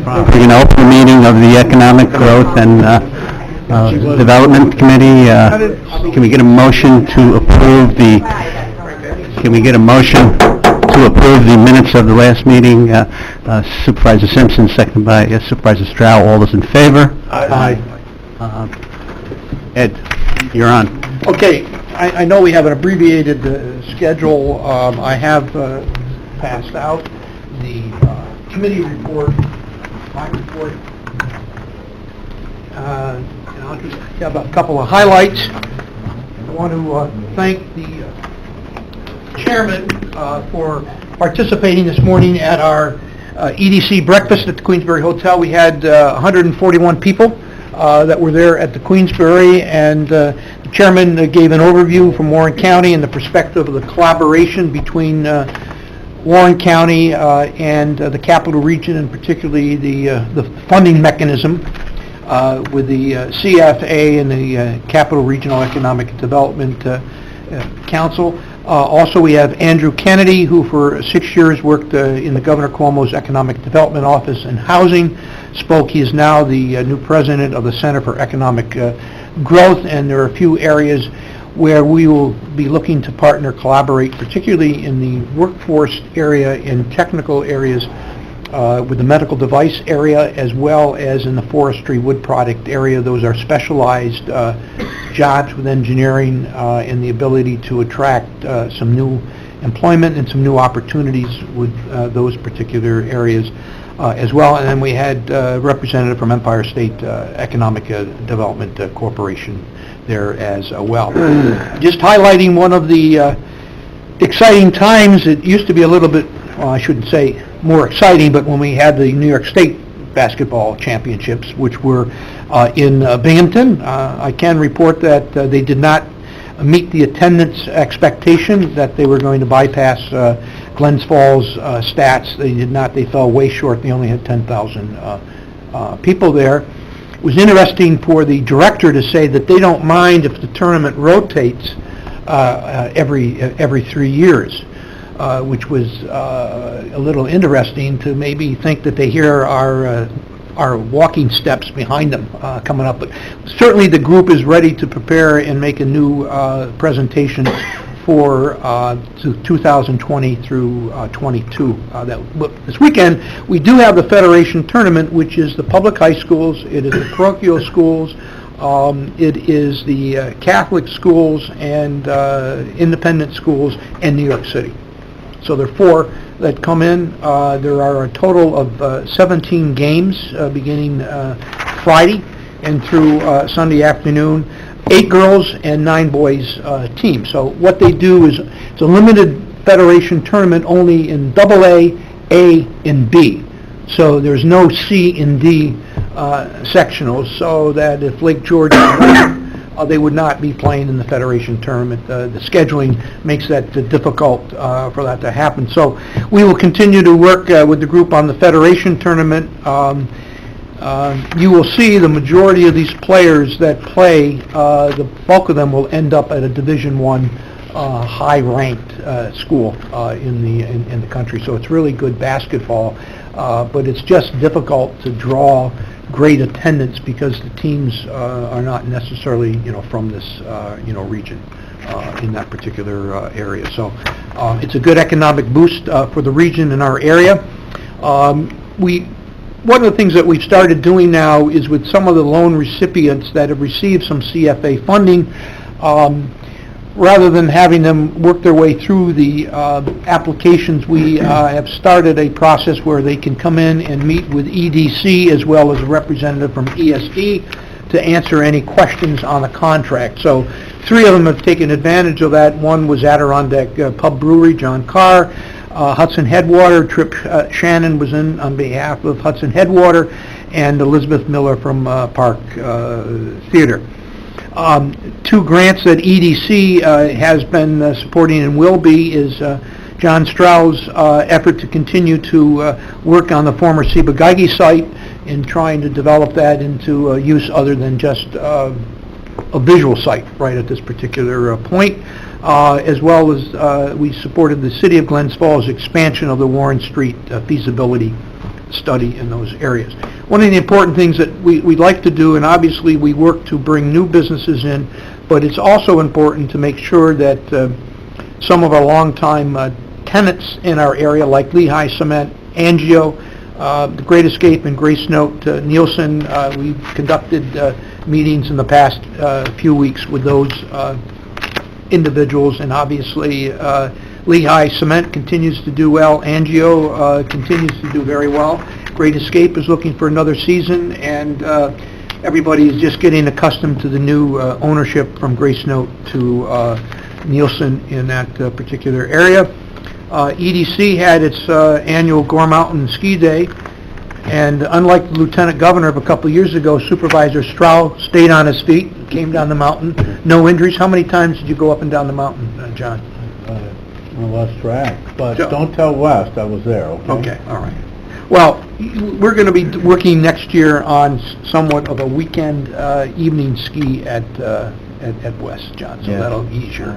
We're going to open the meeting of the Economic Growth and Development Committee. Can we get a motion to approve the? Can we get a motion to approve the minutes of the last meeting? Supervisor Simpson, seconded by Supervisor Stroud. All those in favor? Aye. Ed, you're on. Okay, I know we have an abbreviated schedule. I have passed out the committee report, my report. And I'll just have a couple of highlights. I want to thank the chairman for participating this morning at our EDC breakfast at the Queensbury Hotel. We had 141 people that were there at the Queensbury, and the chairman gave an overview from Warren County and the perspective of the collaboration between Warren County and the Capital Region, and particularly the funding mechanism with the CFA and the Capital Regional Economic Development Council. Also, we have Andrew Kennedy, who for 6 years worked in the Governor Cuomo's Economic Development Office and Housing. He is now the new president of the Center for Economic Growth, and there are a few areas where we will be looking to partner, collaborate, particularly in the workforce area, in technical areas, with the medical device area, as well as in the forestry wood product area. Those are specialized jobs with engineering and the ability to attract some new employment and some new opportunities with those particular areas as well. And then we had a representative from Empire State Economic Development Corporation there as well. Just highlighting one of the exciting times. It used to be a little bit, well, I shouldn't say more exciting, but when we had the New York State basketball championships, which were in Binghamton, I can report that they did not meet the attendance expectation, that they were going to bypass Glens Falls stats. They did not. They fell way short. They only had 10,000 people there. It was interesting for the director to say that they don't mind if the tournament rotates every 3 years. Which was a little interesting to maybe think that they hear our walking steps behind them coming up. But certainly the group is ready to prepare and make a new presentation for 2020 through 22. This weekend we do have the Federation Tournament, which is the public high schools, it is the parochial schools, it is the Catholic schools and independent schools in New York City. So there are 4 that come in. There are a total of 17 games beginning Friday and through Sunday afternoon. 8 girls and 9 boys teams. So what they do is it's a limited federation tournament only in AA, A, and B. So there's no C and D sectionals, so that if Lake George they would not be playing in the Federation Tournament. The scheduling makes that difficult for that to happen. So we will continue to work with the group on the Federation Tournament. You will see the majority of these players that play, the bulk of them will end up at a Division I high-ranked school in the country. So it's really good basketball, but it's just difficult to draw great attendance because the teams are not necessarily, from this, region in that particular area. So it's a good economic boost for the region in our area. One of the things that we've started doing now is with some of the loan recipients that have received some CFA funding, rather than having them work their way through the applications, we have started a process where they can come in and meet with EDC as well as a representative from ESD to answer any questions on the contract. So 3 of them have taken advantage of that. One was Adirondack Pub Brewery, John Carr. Hudson Headwater, Trip Shannon was in on behalf of Hudson Headwater, and Elizabeth Miller from Park Theater. 2 grants that EDC has been supporting and will be is John Strau's effort to continue to work on the former Ciba-Geigy site in trying to develop that into use other than just a visual site right at this particular point. As well as we supported the City of Glens Falls expansion of the Warren Street feasibility study in those areas. One of the important things that we like to do, and obviously we work to bring new businesses in, but it's also important to make sure that some of our longtime tenants in our area, like Lehigh Cement, Angio, The Great Escape, and Grace Note Nielsen, we've conducted meetings in the past few weeks with those individuals, and obviously Lehigh Cement continues to do well. Angio continues to do very well. Great Escape is looking for another season, and everybody is just getting accustomed to the new ownership from Grace Note to Nielsen in that particular area. EDC had its annual Gore Mountain Ski Day, and unlike the Lieutenant Governor of a couple of years ago, Supervisor Stroh stayed on his feet, came down the mountain, no injuries. How many times did you go up and down the mountain, John? I lost track, but So- don't tell West I was there, okay? Okay, all right. Well, we're going to be working next year on somewhat of a weekend evening ski at West, John, so Yeah. that'll ease your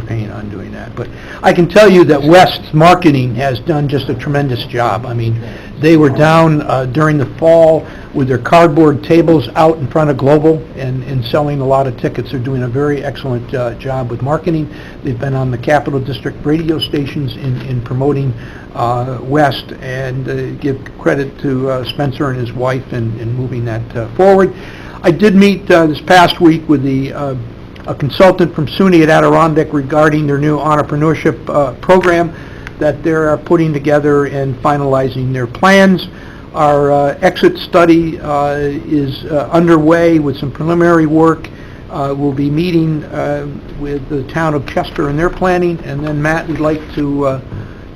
pain on doing that. But I can tell you that West's marketing has done just a tremendous job. I mean, they were down during the fall with their cardboard tables out in front of Global and selling a lot of tickets. They're doing a very excellent job with marketing. They've been on the Capital District radio stations in promoting West, and give credit to Spencer and his wife in moving that forward. I did meet this past week with a consultant from SUNY at Adirondack regarding their new entrepreneurship program that they're putting together and finalizing their plans. Our exit study is underway with some preliminary work. We'll be meeting with the town of Chester and their planning, and then Matt would like to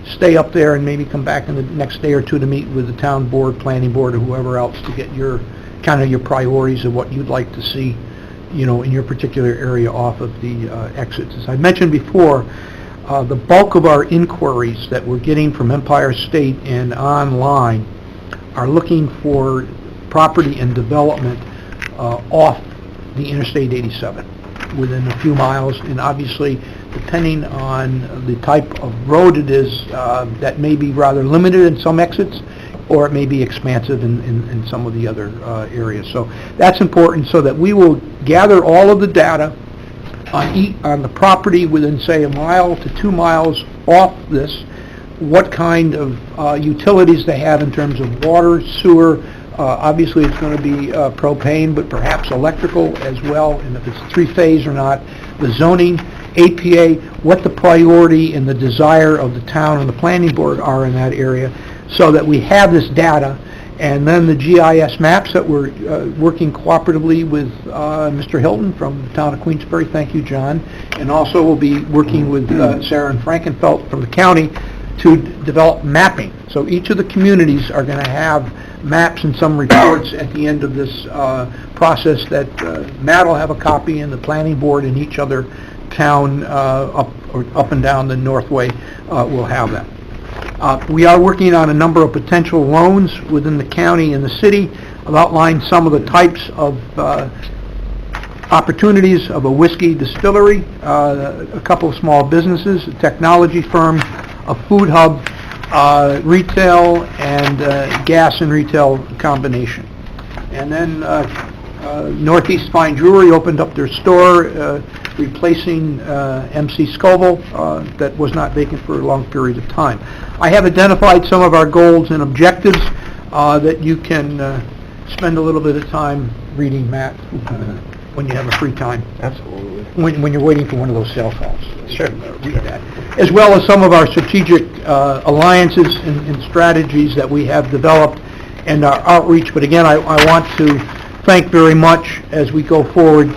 stay up there and maybe come back in the next day or two to meet with the town board, planning board, or whoever else to get your kind of your priorities of what you'd like to see, you know, in your particular area off of the exits. As I mentioned before, the bulk of our inquiries that we're getting from Empire State and online are looking for property and development off the Interstate 87 within a few miles, and obviously depending on the type of road it is, that may be rather limited in some exits, or it may be expansive in some of the other areas. So that's important, so that we will gather all of the data on the property within, say, a mile to 2 miles off this, what kind of utilities they have in terms of water, sewer. Obviously it's going to be propane, but perhaps electrical as well, and if it's three-phase or not, the zoning, APA, what the priority and the desire of the town and the planning board are in that area, so that we have this data. And then the GIS maps that we're working cooperatively with Mr. Hilton from the town of Queensbury. Thank you, John. And also we'll be working with Sarah and Frankenfeld from the county to develop mapping. So each of the communities are going to have maps and some reports at the end of this process that Matt will have a copy, and the planning board in each other town up and down the Northway will have that. We are working on a number of potential loans within the county and the city. I've outlined some of the types of opportunities of a whiskey distillery, a couple of small businesses, a technology firm, a food hub, retail, and gas and retail combination. And then Northeast Fine Jewelry opened up their store, replacing MC Scoville, that was not vacant for a long period of time. I have identified some of our goals and objectives that you can spend a little bit of time reading, Matt, when you have a free time. Absolutely. When you're waiting for one of those cell phones. Sure. Read that. As well as some of our strategic alliances and strategies that we have developed and our outreach. But again, I want to thank very much as we go forward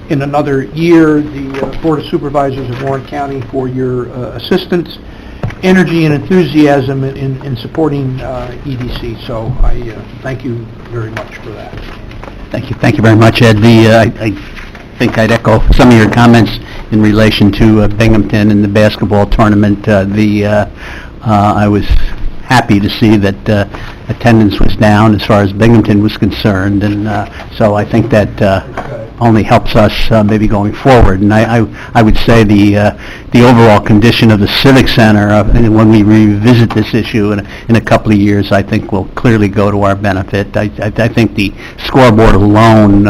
in another year, the Board of Supervisors of Warren County for your assistance, energy, and enthusiasm in supporting EDC. So I thank you very much for that. Thank you very much, Ed. I think I'd echo some of your comments in relation to Binghamton and the basketball tournament. I was happy to see that attendance was down as far as Binghamton was concerned, and so I think that only helps us maybe going forward. And I would say the overall condition of the Civic Center, and when we revisit this issue in a couple of years, I think will clearly go to our benefit. I think the scoreboard alone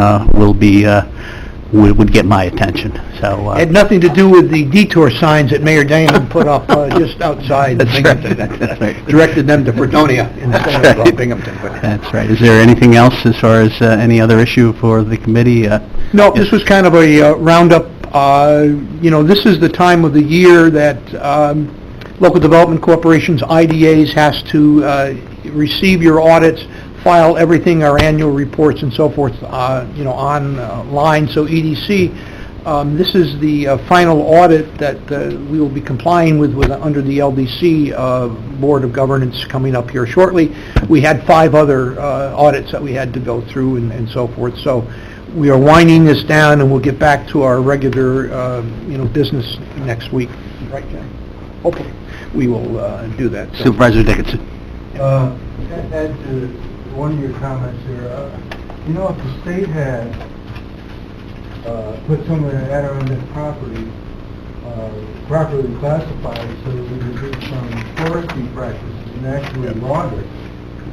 would get my attention. So Had nothing to do with the detour signs that Mayor Damon put up just outside Binghamton. That's right. Directed them to Fredonia instead That's of right. Binghamton. But- That's right. Is there anything else as far as any other issue for the committee? No, this was kind of a roundup. This is the time of the year that local development corporations, IDAs, has to receive your audits, file everything, our annual reports and so forth, online. So EDC, this is the final audit that we will be complying with under the LDC Board of Governance coming up here shortly. We had 5 other audits that we had to go through and so forth. So we are winding this down, and we'll get back to our regular, business next week. Right, Jen? Hopefully, we will do that. So- Supervisor Dickinson. Add to one of your comments here, if the state had put some of the Adirondack property properly classified so that we could do some forestry practices and actually log it,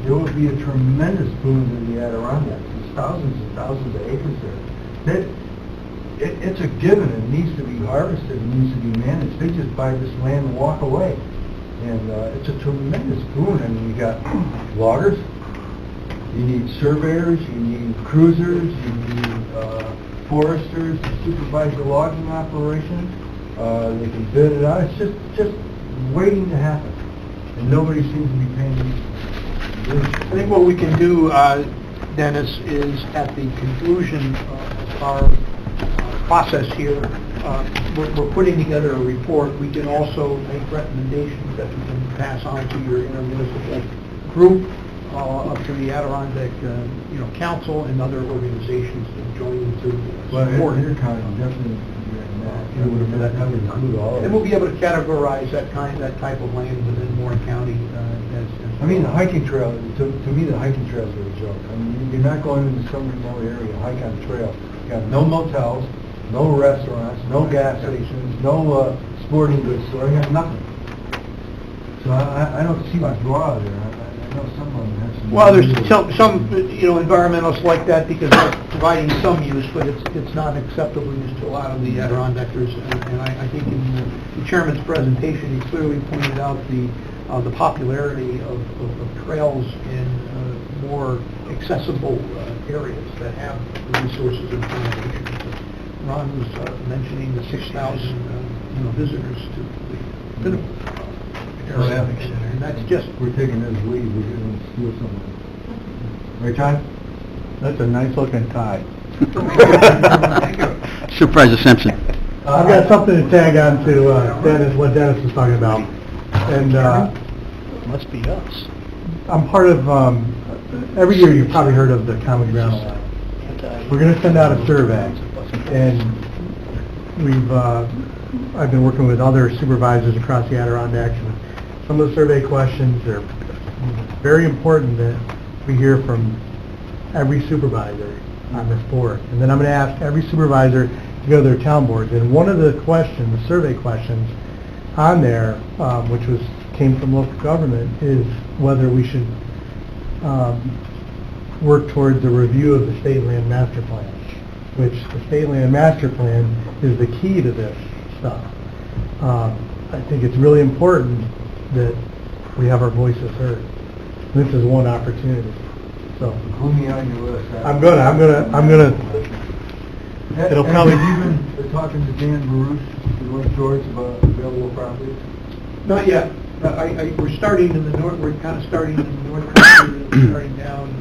it would be a tremendous boon to the Adirondacks. There's thousands and thousands of acres there. It's a given. It needs to be harvested. It needs to be managed. They just buy this land and walk away. And it's a tremendous boon. I mean, you got loggers, you need surveyors, you need cruisers, you need foresters to supervise the logging operation. They can bid it out. It's just waiting to happen. And nobody seems to be paying attention. I think what we can do, Dennis, is at the conclusion of our process here, we're putting together a report. We can also make recommendations that we can pass on to your intermunicipal group, up to the Adirondack, Council and other organizations to join into Well, support. your kind definitely, that would include all of And we'll it. be able to categorize that type of land within Warren County as... I mean, the hiking trail, to me, the hiking trails are a joke. I mean, you're not going into some remote area, hike on the trail. You got no motels, no restaurants, no gas stations, no sporting goods store, you got nothing. So I don't see much draw there. I know some of them have some... Well, there's some environmentalists like that because they're providing some use, but it's not acceptable use to a lot of the Adirondackers. And I think in the chairman's presentation, he clearly pointed out the popularity of trails in more accessible areas that have the resources and accommodations. Ron was mentioning the 6,000 visitors to the Pinnacle area, and that's just... We're taking this lead, we're going to steal something. Right, John? That's a nice looking tie. Supervisor Simpson. I've got something to tag on to Dennis, what Dennis was talking about. And Must be us. I'm part of, every year you've probably heard of the Common Ground. We're going to send out a survey. And I've been working with other supervisors across the Adirondacks. And some of the survey questions are very important that we hear from every supervisor on this board. And then I'm going to ask every supervisor to go to their town boards. And one of the questions, the survey questions on there, which came from local government, is whether we should work towards a review of the state land master plan, which the state land master plan is the key to this stuff. I think it's really important that we have our voices heard. This is one opportunity. So Include me on your list. I'm gonna. It'll probably. Have you been talking to Dan Baruch, the North George, about available properties? Not yet. We're starting in the north, we're kind of starting in the north country, and starting down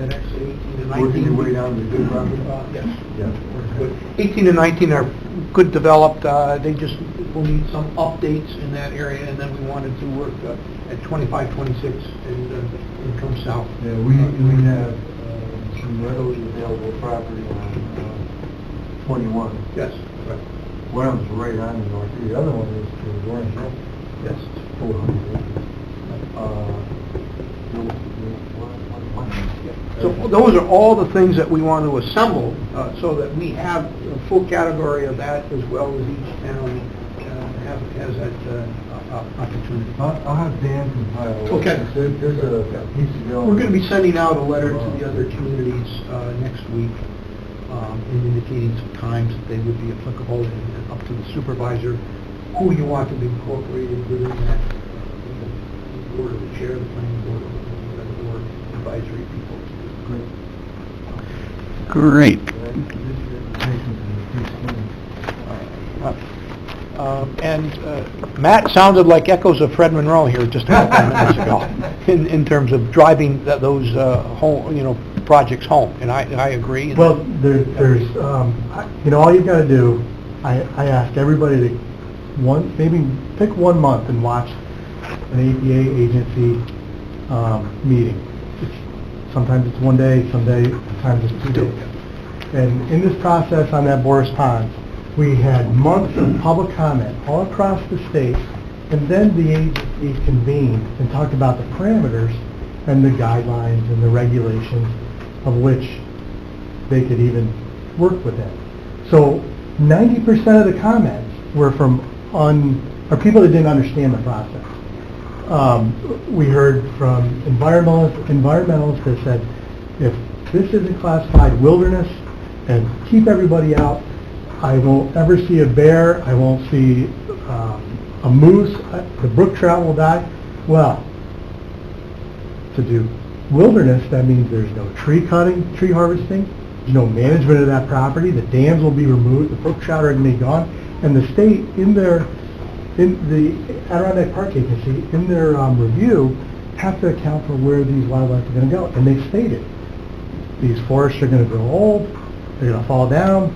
at actually 18 and 19. Working your way down to the good property? Yes. Yeah. We're good. 18 and 19 are good developed. They just will need some updates in that area, and then we wanted to work at 25, 26, and come south. Yeah, we have some readily available property on 21. Yes. Right. One of them's right on the north, the other one is to Warren Hill. Yes. 400 acres. So those are all the things that we want to assemble, so that we have a full category of that, as well as each town has that opportunity. I'll have Dan compile. Okay. There's a piece of yellow. We're going to be sending out a letter to the other communities next week, and indicating some times that they would be applicable, and up to the supervisor, who you want to be incorporated within that, the board, the chair, the planning board, or the board advisory people. Great. And Matt sounded like echoes of Fred Monroe here just about 10 minutes ago, in terms of driving those home, projects home, and I agree. Well, there's, all you've got to do, I ask everybody to maybe pick 1 month and watch an APA agency meeting. Sometimes it's 1 day, sometimes it's 2 days. And in this process on that Boris Pond, we had months of public comment all across the state, and then the agency convened and talked about the parameters and the guidelines and the regulations of which they could even work within. So 90% of the comments were from people that didn't understand the process. We heard from environmentalists that said, if this isn't classified wilderness and keep everybody out, I won't ever see a bear, I won't see a moose, the brook trout will die. Well, to do wilderness, that means there's no tree cutting, tree harvesting, there's no management of that property, the dams will be removed, the brook trout are going to be gone, and the state, in the Adirondack Park Agency, in their review, have to account for where these wildlife are going to go. And they stated, these forests are going to grow old, they're going to fall down,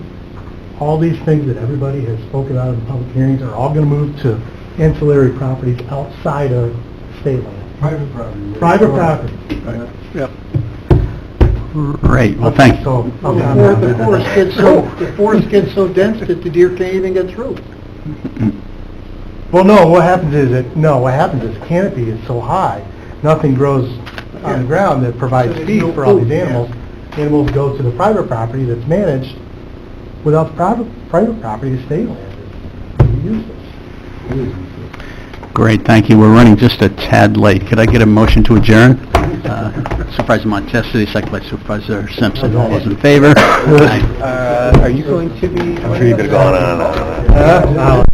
all these things that everybody has spoken about in public hearings are all going to move to ancillary properties outside of state land. Private property. Private property. Right. Yep. Great, well, thanks. So, The forest gets so dense that the deer can't even get through. well, no, what happens is canopy is so high, nothing grows on the ground that provides So feed no for all these food, yeah. animals. Animals go to the private property that's managed without the private property, the state land is useless. Great, thank you. We're running just a tad late. Could I get a motion to adjourn? Supervisor Montesi, second by Supervisor Simpson. All those in favor? Aye. Are you going to be... I'm sure you've been going on and on.